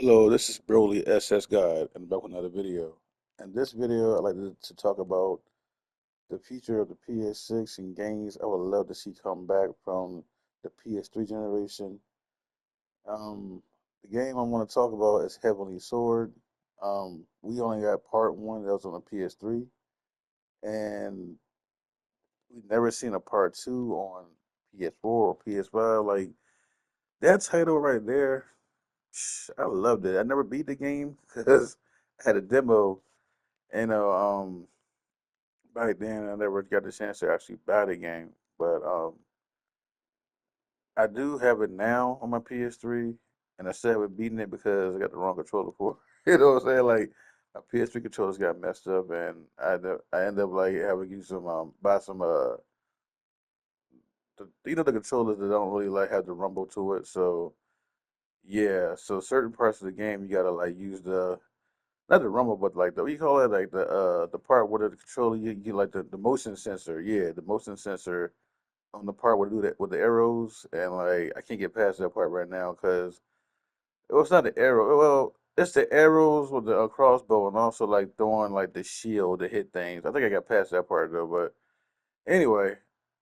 Hello, this is Broly SS God, and back with another video. In this video, I'd like to talk about the future of the PS6 and games I would love to see come back from the PS3 generation. The game I want to talk about is Heavenly Sword. We only got part one that was on the PS3, and we never seen a part two on PS4 or PS5. Like that title right there, I loved it. I never beat the game because I had a demo. You know, back then I never got the chance to actually buy the game, but I do have it now on my PS3, and I still haven't beaten it because I got the wrong controller for it. You know what I'm saying? Like my PS3 controllers got messed up, and I end up like having to use some buy some the controllers that don't really like have the rumble to it. So yeah, so certain parts of the game you gotta like use the not the rumble, but like the what you call it, like the part where the controller you like the motion sensor. Yeah, the motion sensor on the part where do that with the arrows, and like I can't get past that part right now because it was not the arrow. Well, it's the arrows with the crossbow, and also like throwing like the shield to hit things. I think I got past that part though, but anyway,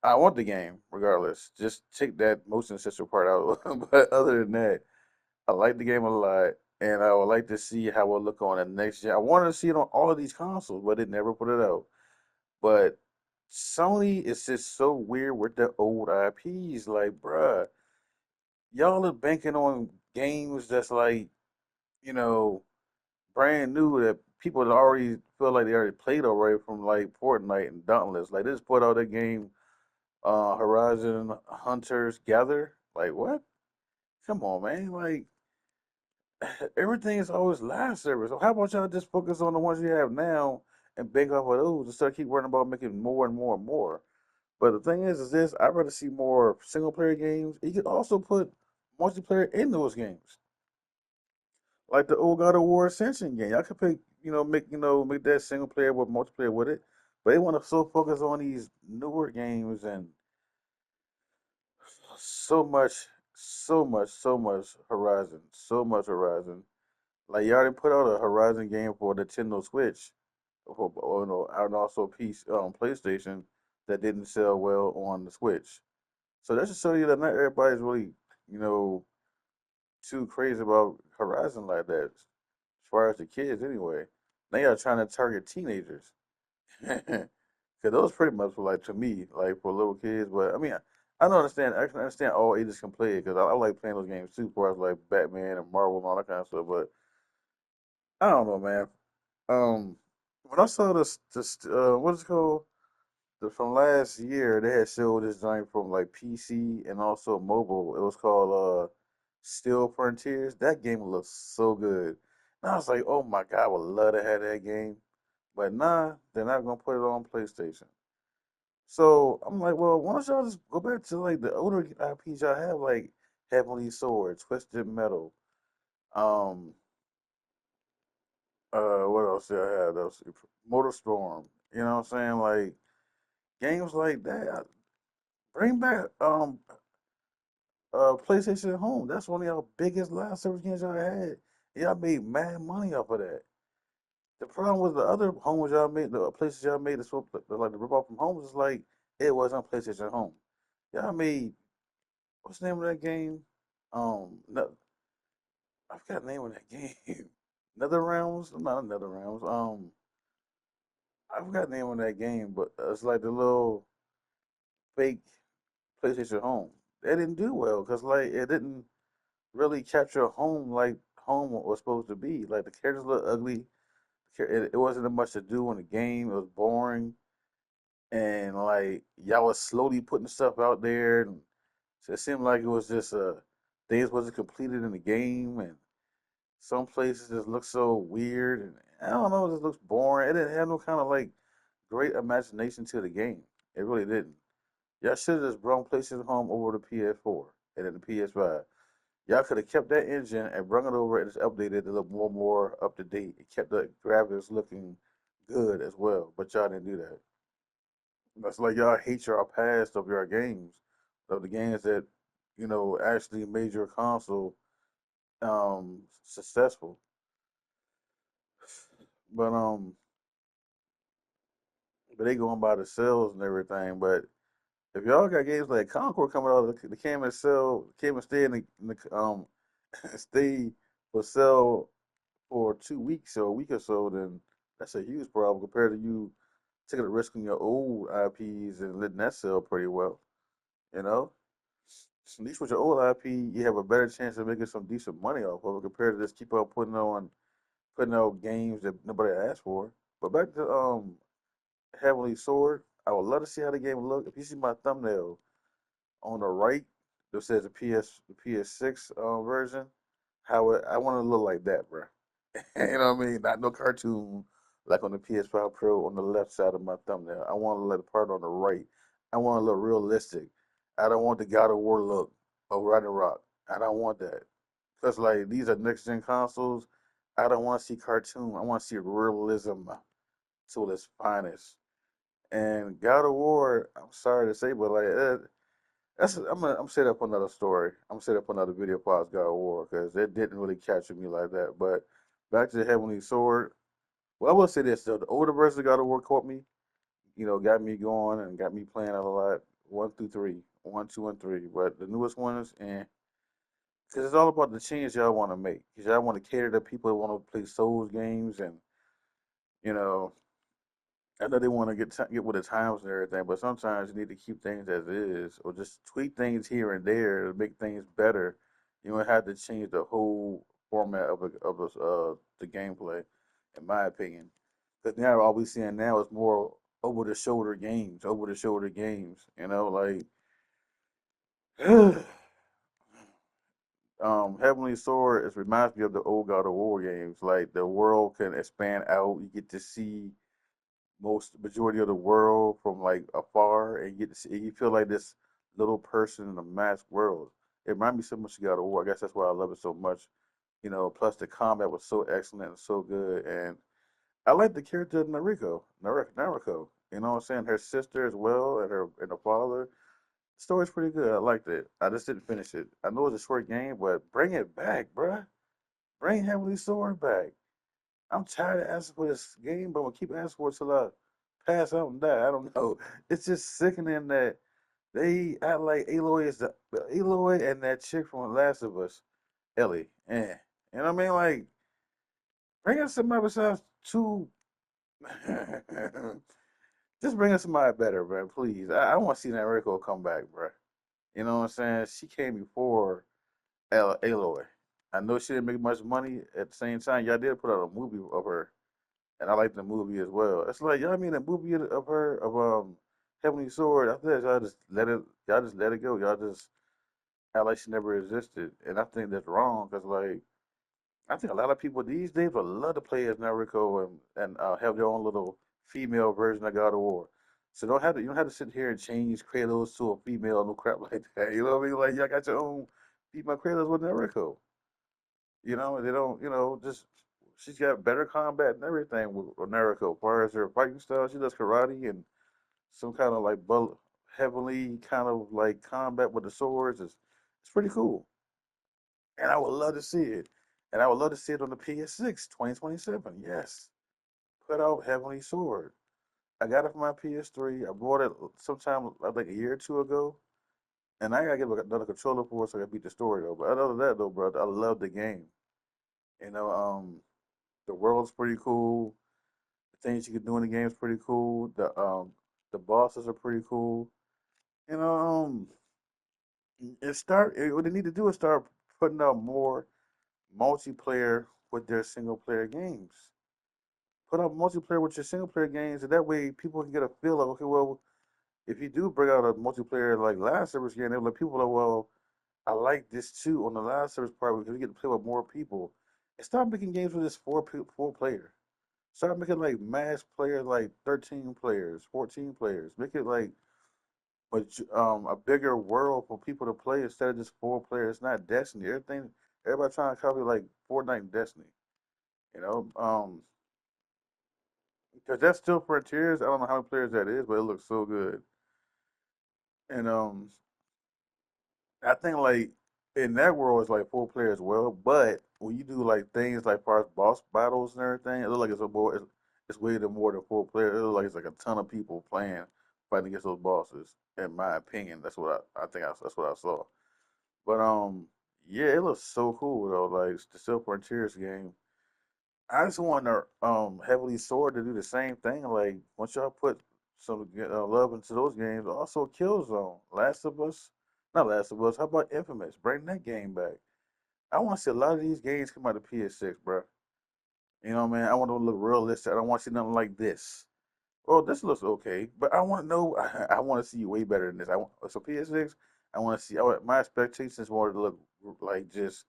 I want the game regardless. Just take that motion sensor part out. But other than that, I like the game a lot, and I would like to see how it look on the next gen. I wanted to see it on all of these consoles, but they never put it out. But Sony is just so weird with the old IPs. Like, bruh, y'all are banking on games that's like, you know, brand new that people that already feel like they already played already from like Fortnite and Dauntless. Like, they just put out that game, Horizon Hunters Gather. Like, what? Come on, man. Like, everything is always live service. So how about y'all just focus on the ones you have now and bank off of those instead of keep worrying about making more and more and more? But the thing is this: I'd rather see more single player games. You could also put multiplayer in those games, like the old God of War Ascension game. I could pick, make that single player with multiplayer with it. But they want to so focus on these newer games and so much, so much Horizon, so much Horizon. Like you already put out a Horizon game for Nintendo Switch, and also PlayStation that didn't sell well on the Switch. So that should show you that not everybody's really, you know, too crazy about Horizon like that, as far as the kids anyway. They are trying to target teenagers. Because those pretty much were like, to me, like for little kids. But I mean, I don't understand. I can understand all ages can play it because I like playing those games too, as far as like Batman and Marvel and all that kind of stuff. But I don't know, man. When I saw this, what is it called? From last year, they had showed this joint from like PC and also mobile. It was called Steel Frontiers. That game looks so good. And I was like, oh my God, I would love to have that game. But nah, they're not gonna put it on PlayStation. So I'm like, well, why don't y'all just go back to like the older IPs y'all have, like Heavenly Sword, Twisted Metal, um, what else did I have? Those Motorstorm. You know what I'm saying? Like games like that. Bring back PlayStation at Home. That's one of y'all biggest live service games y'all had. Y'all made mad money off of that. The problem with the other homes y'all made, the places y'all made, like the rip off from homes, is like it wasn't PlayStation Home. Y'all made what's the name of that game? No, I forgot the name of that game. Nether Realms? Not Nether Realms. I forgot the name of that game, but it's like the little fake PlayStation Home. They didn't do well because like it didn't really capture home like home was supposed to be. Like the characters look ugly. It wasn't much to do in the game. It was boring, and like y'all was slowly putting stuff out there, and so it seemed like it was just things wasn't completed in the game, and some places just look so weird, and I don't know, it just looks boring. It didn't have no kind of like great imagination to the game. It really didn't. Y'all should have just brought PlayStation Home over to PS4 and then the PS5. Y'all could have kept that engine and brought it over and just updated it to look more up to date. It kept the graphics looking good as well, but y'all didn't do that. That's like y'all hate your past of your games, of the games that actually made your console successful. But they going by the sales and everything. But if y'all got games like Concord coming out, the came and sell, came and stay in the stay for sale for 2 weeks or a week or so, then that's a huge problem compared to you taking a risk on your old IPs and letting that sell pretty well. You know, so at least with your old IP, you have a better chance of making some decent money off of it compared to just keep on putting out games that nobody asked for. But back to Heavenly Sword, I would love to see how the game look. If you see my thumbnail on the right, that says the PS6 version, I want to look like that, bro. You know what I mean? Not no cartoon like on the PS5 Pro on the left side of my thumbnail. I want to let the part on the right. I want to look realistic. I don't want the God of War look of Rock. I don't want that. Because like these are next gen consoles. I don't want to see cartoon. I want to see realism to its finest. And God of War, I'm sorry to say, but like I'm set up another story. I'm set up another video for God of War because it didn't really capture me like that. But back to the Heavenly Sword. Well, I will say this though: the older version of God of War caught me. Got me going and got me playing a lot. One through three, one, two, and three. But the newest ones, and because it's all about the change y'all want to make. Because y'all want to cater to people that want to play Souls games, and you know, I know they want to get with the times and everything, but sometimes you need to keep things as is, or just tweak things here and there to make things better. You don't have to change the whole format the gameplay, in my opinion. Because now all we seeing now is more over the shoulder games. Heavenly Sword it reminds me of the old God of War games. Like the world can expand out. You get to see most majority of the world from like afar, and you get to see. You feel like this little person in a masked world. It reminds me so much of God of War. I guess that's why I love it so much. Plus the combat was so excellent and so good, and I like the character of Nariko. You know what I'm saying? Her sister as well, and her father. The story's pretty good. I liked it. I just didn't finish it. I know it's a short game, but bring it back, bruh. Bring Heavenly Sword back. I'm tired of asking for this game, but I'm gonna keep asking for it till I pass out and die. I don't know. It's just sickening that they act like Aloy and that chick from Last of Us, Ellie. You know what I mean? Like, bring us somebody besides two. Just bring us somebody better, bro. Please. I want to see that Rico come back, bro. You know what I'm saying? She came before Aloy. I know she didn't make much money. At the same time, y'all did put out a movie of her, and I like the movie as well. It's like y'all made a movie of her of Heavenly Sword. After that, y'all just let it go. Y'all just act like she never existed, and I think that's wrong because like I think a lot of people these days would love to play as Naruto and have their own little female version of God of War. So you don't have to sit here and change Kratos to a female no crap like that. You know what I mean? Like y'all got your own female Kratos with Naruto. They don't, just she's got better combat and everything with Naruto. As far as her fighting style, she does karate and some kind of like heavily kind of like combat with the swords. It's pretty cool. And I would love to see it. And I would love to see it on the PS6 2027. Yes. Put out Heavenly Sword. I got it for my PS3. I bought it sometime like a year or two ago. And I gotta get another controller for it so I can beat the story though. But other than that though, bro, I love the game. You know, um, the world's pretty cool. The things you can do in the game is pretty cool. The bosses are pretty cool. You know, what they need to do is start putting out more multiplayer with their single player games. Put out multiplayer with your single player games, and that way people can get a feel of okay, well, if you do bring out a multiplayer like live service game, they're like people are well, I like this too on the live service part because you get to play with more people. And start making games with this four player. Start making like mass players like 13 players, 14 players. Make it like a bigger world for people to play instead of just four players. It's not Destiny. Everybody trying to copy like Fortnite and Destiny. You know, because that's still Frontiers. I don't know how many players that is, but it looks so good. And I think like in that world it's like four players as well. But when you do like things like far as boss battles and everything, it looks like it's way more than four players. It looks like it's like a ton of people playing fighting against those bosses. In my opinion, that's what I think that's what I saw. But yeah, it looks so cool though. Like the Silver Frontiers game. I just want to heavily sword to do the same thing. Like once y'all put some love into those games, also Killzone, Last of Us, not Last of Us. How about Infamous? Bring that game back. I want to see a lot of these games come out of PS6, bro. You know what I mean? I want to look realistic. I don't want to see nothing like this. Oh, this looks okay, but I want to know. I want to see way better than this. I want so PS6. I want to see. My expectations want to look like just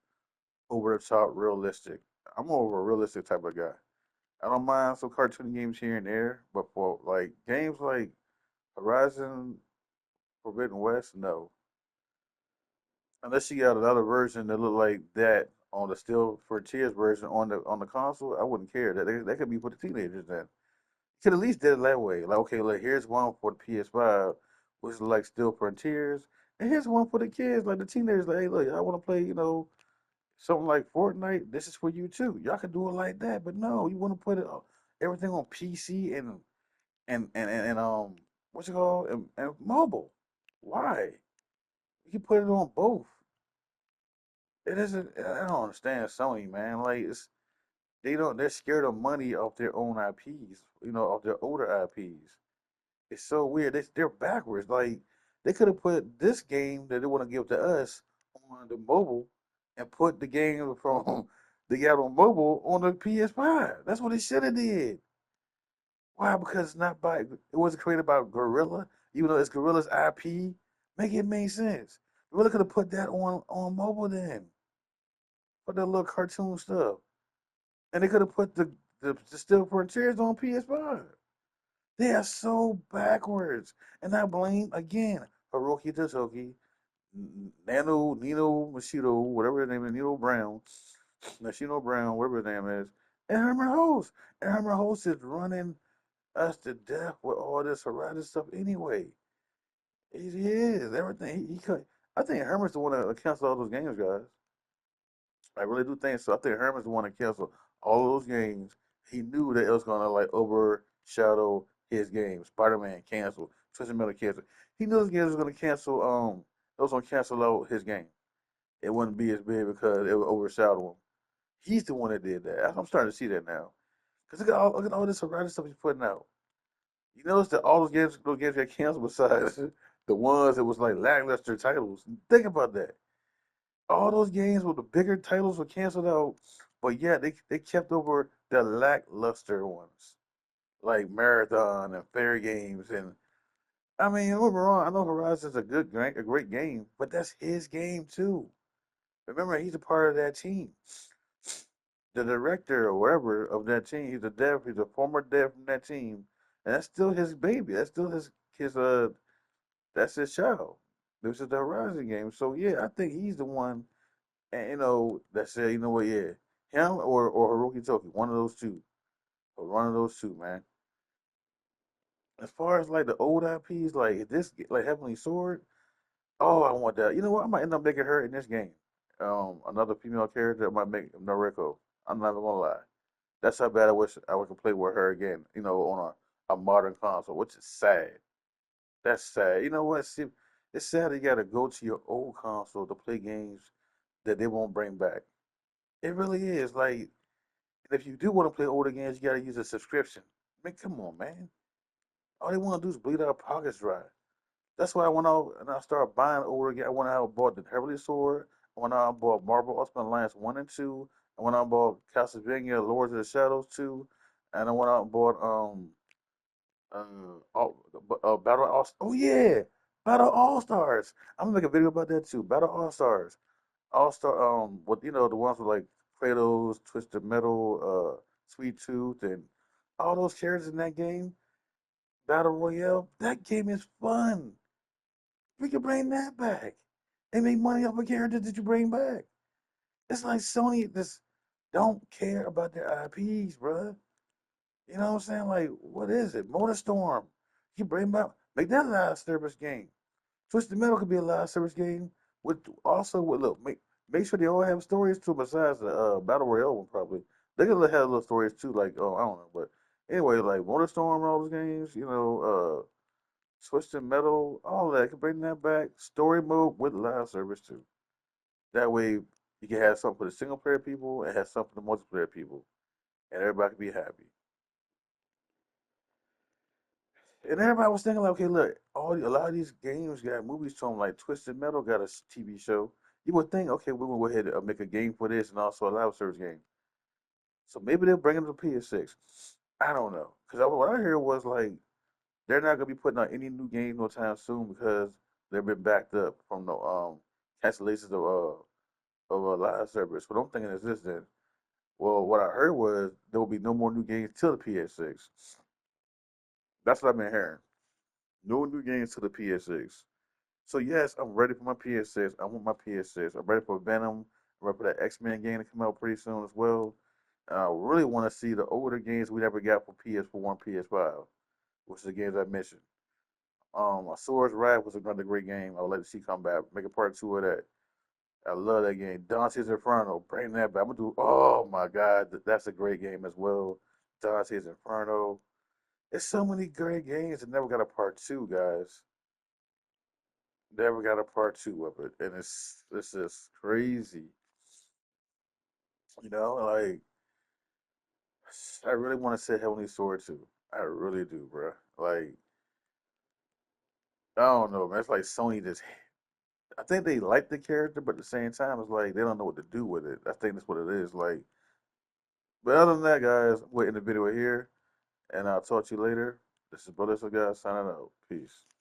over the top, realistic. I'm more of a realistic type of guy. I don't mind some cartoon games here and there, but for like games like Horizon Forbidden West, no. Unless you got another version that look like that on the Steel Frontiers version on the console, I wouldn't care. That could be for the teenagers then. You could at least did it that way. Like, okay, look, here's one for the PS5, which is like Steel Frontiers, and here's one for the kids, like the teenagers. Like, hey, look, I want to play, something like Fortnite. This is for you too. Y'all can do it like that, but no, you want to put it everything on PC and what's it called and mobile. Why? You can put it on both. It isn't. I don't understand Sony, man. Like they're scared of money off their own IPs. Off their older IPs. It's so weird. They're backwards. Like they could have put this game that they want to give to us on the mobile, and put the game from they got on mobile on the PS5. That's what they should have did. Why? Because it's not by it wasn't created by Gorilla, even though it's Gorilla's IP. Make it make sense. Gorilla could have put that on mobile then, put that little cartoon stuff, and they could have put the Still Frontiers on PS5. They are so backwards, and I blame again Hiroki Totoki, Nino Machido, whatever his name is, Nashino Brown, whatever his name is, and Herman Host. And Herman Host is running us to death with all this Harada stuff anyway. He is everything. He could. I think Herman's the one that canceled all those games, guys. I really do think so. I think Herman's the one that canceled all those games. He knew that it was gonna like overshadow his game. Spider Man canceled. Twisted Metal canceled. He knew his game was gonna cancel. It was gonna cancel out his game. It wouldn't be as big because it would overshadow him. He's the one that did that. I'm starting to see that now. Cause look at all this Harada stuff he's putting out. You notice that all those games got canceled besides the ones that was like lackluster titles. Think about that. All those games with the bigger titles were canceled out, but yeah, they kept over the lackluster ones like Marathon and Fair Games. And I mean, don't get me wrong, I know Horizon's a great game, but that's his game too. Remember, he's a part of that team. The director or whatever of that team, he's a former dev from that team, and that's still his baby. That's still his that's his child. This is the Horizon game. So yeah, I think he's the one, and that said, you know what, yeah, him or Hiroki Toki, one of those two, or one of those two, man. As far as like the old IPs, like this, like Heavenly Sword, oh, I want that. You know what? I might end up making her in this game. Another female character might make Noriko. I'm not even gonna lie. That's how bad I wish I could play with her again. On a modern console, which is sad. That's sad. You know what? See, it's sad you gotta go to your old console to play games that they won't bring back. It really is. Like, and if you do want to play older games, you gotta use a subscription. I mean, come on, man. All they want to do is bleed our pockets dry. That's why I went out and I started buying older games. I went out and bought the Heavenly Sword. I went out and bought Marvel Ultimate Alliance 1 and 2. I went out and bought Castlevania Lords of the Shadows 2. And I went out and bought Battle All. Oh yeah, Battle All Stars. I'm gonna make a video about that too. Battle All Stars. All Star. What the ones with like Kratos, Twisted Metal, Sweet Tooth, and all those characters in that game. Battle Royale. That game is fun. We can bring that back and make money off a character that you bring back. It's like Sony just don't care about their IPs, bruh. You know what I'm saying? Like, what is it? MotorStorm. You bring back, make that a live service game. Twisted Metal could be a live service game with also with look make sure they all have stories too besides the battle royale one probably. They could have little stories too, like oh I don't know, but anyway, like MotorStorm and all those games, Twisted Metal, all that. Can bring that back. Story mode with live service too. That way you can have something for the single player people and have something for the multiplayer people, and everybody can be happy. And everybody was thinking like, okay, look, a lot of these games got movies to them, like Twisted Metal got a TV show. You would think, okay, we will go ahead and make a game for this and also a live service game. So maybe they'll bring it to PS6. I don't know, because what I heard was like they're not gonna be putting out any new games no time soon because they've been backed up from the cancellations of a live service. But I'm thinking is this then? Well, what I heard was there will be no more new games till the PS6. That's what I've been hearing. No new games to the PS6. So yes, I'm ready for my PS6. I want my PS6. I'm ready for Venom. I'm ready for that X-Men game to come out pretty soon as well. And I really want to see the older games we never got for PS4 and PS5, which is the games I mentioned. Swords Wrath was another great game. I would like to see come back. Make a part two of that. I love that game. Dante's Inferno. Bring that back. I'm gonna do. Oh my God, that's a great game as well. Dante's Inferno. There's so many great games that never got a part two, guys. Never got a part two of it, and it's just crazy. Like I really want to say Heavenly Sword too. I really do, bro. Like I don't know, man. It's like Sony just. I think they like the character, but at the same time, it's like they don't know what to do with it. I think that's what it is. Like, but other than that, guys, we're in the video here, and I'll talk to you later. This is Brother So Guys signing out. Peace.